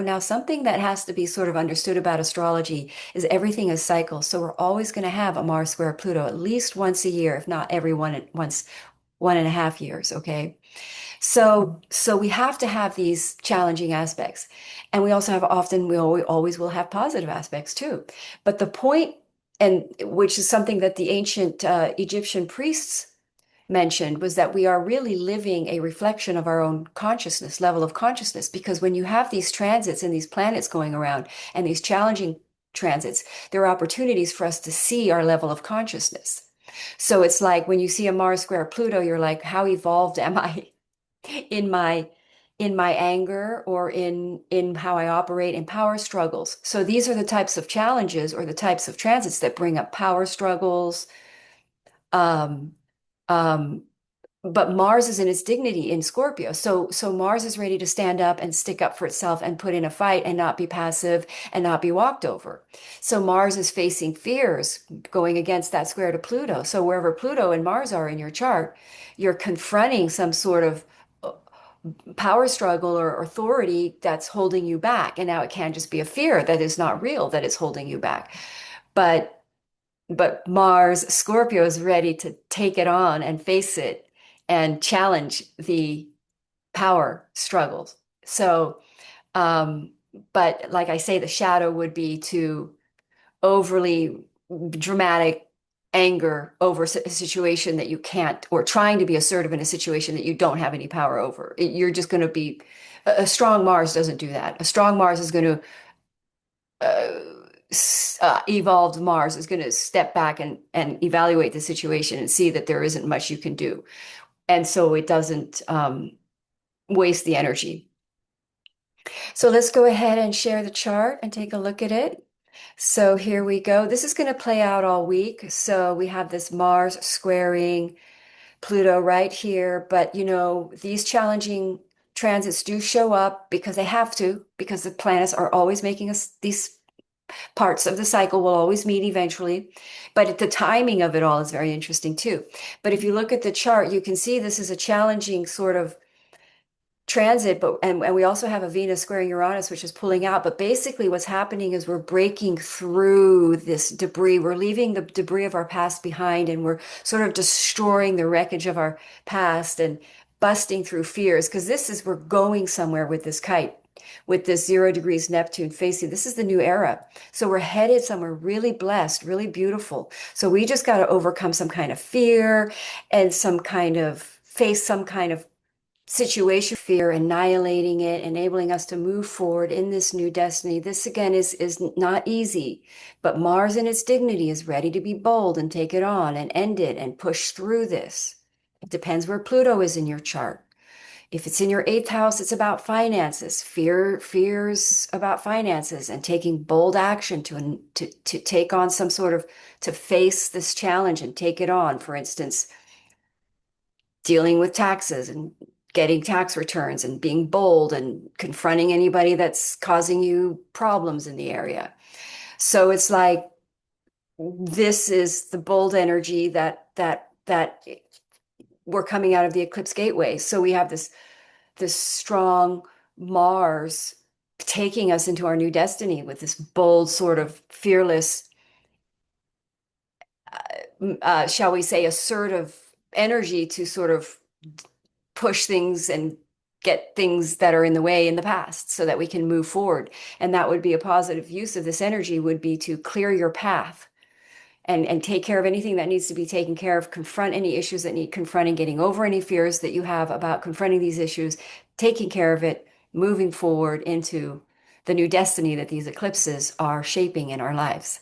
Now, something that has to be sort of understood about astrology is everything is cycles. So we're always going to have a Mars square Pluto at least once a year, if not every once 1.5 years. Okay. So we have to have these challenging aspects. And we also have often, we always will have positive aspects too. But the point, and which is something that the ancient Egyptian priests mentioned, was that we are really living a reflection of our own consciousness, level of consciousness. Because when you have these transits and these planets going around and these challenging transits, there are opportunities for us to see our level of consciousness. So it's like when you see a Mars square Pluto, you're like, how evolved am I in my anger or in how I operate in power struggles? So these are the types of challenges or the types of transits that bring up power struggles. Um, um, but Mars is in its dignity in Scorpio. So Mars is ready to stand up and stick up for itself and put in a fight and not be passive and not be walked over. So Mars is facing fears going against that square to Pluto. So wherever Pluto and Mars are in your chart, you're confronting some sort of power struggle or authority that's holding you back. And now it can just be a fear that is not real that is holding you back. But Mars, Scorpio is ready to take it on and face it and challenge the power struggles. So, um, but like I say, the shadow would be to overly dramatic anger over a situation that you can't, or trying to be assertive in a situation that you don't have any power over. You're just going to be, a strong Mars doesn't do that. A strong Mars is going to evolved Mars is going to step back and evaluate the situation and see that there isn't much you can do. And so it doesn't waste the energy. So let's go ahead and share the chart and take a look at it. So here we go. This is going to play out all week. So we have this Mars squaring Pluto right here. But, these challenging transits do show up because they have to, because the planets are always making us these parts of the cycle will always meet eventually, but the timing of it all is very interesting too. But if you look at the chart, you can see this is a challenging sort of transit, but and we also have a Venus squaring Uranus, which is pulling out. But basically, what's happening is we're breaking through this debris. We're leaving the debris of our past behind, and we're sort of destroying the wreckage of our past and busting through fears. Because we're going somewhere with this kite, with this 0 degrees Neptune facing. This is the new era. So we're headed somewhere really blessed, really beautiful. So we just got to overcome some kind of fear and face some kind of situation, fear, annihilating it, enabling us to move forward in this new destiny. This again is not easy, but Mars in its dignity is ready to be bold and take it on and end it and push through this. It depends where Pluto is in your chart. If it's in your eighth house, it's about finances. Fears about finances and taking bold action to take on some sort of, to face this challenge and take it on. For instance, dealing with taxes and getting tax returns and being bold and confronting anybody that's causing you problems in the area. So it's like this is the bold energy that we're coming out of the eclipse gateway. So we have this strong Mars taking us into our new destiny with this bold sort of fearless, shall we say, assertive energy to sort of push things and get things that are in the way in the past so that we can move forward. And that would be a positive use of this energy, would be to clear your path and take care of anything that needs to be taken care of, confront any issues that need confronting, getting over any fears that you have about confronting these issues, taking care of it, moving forward into the new destiny that these eclipses are shaping in our lives.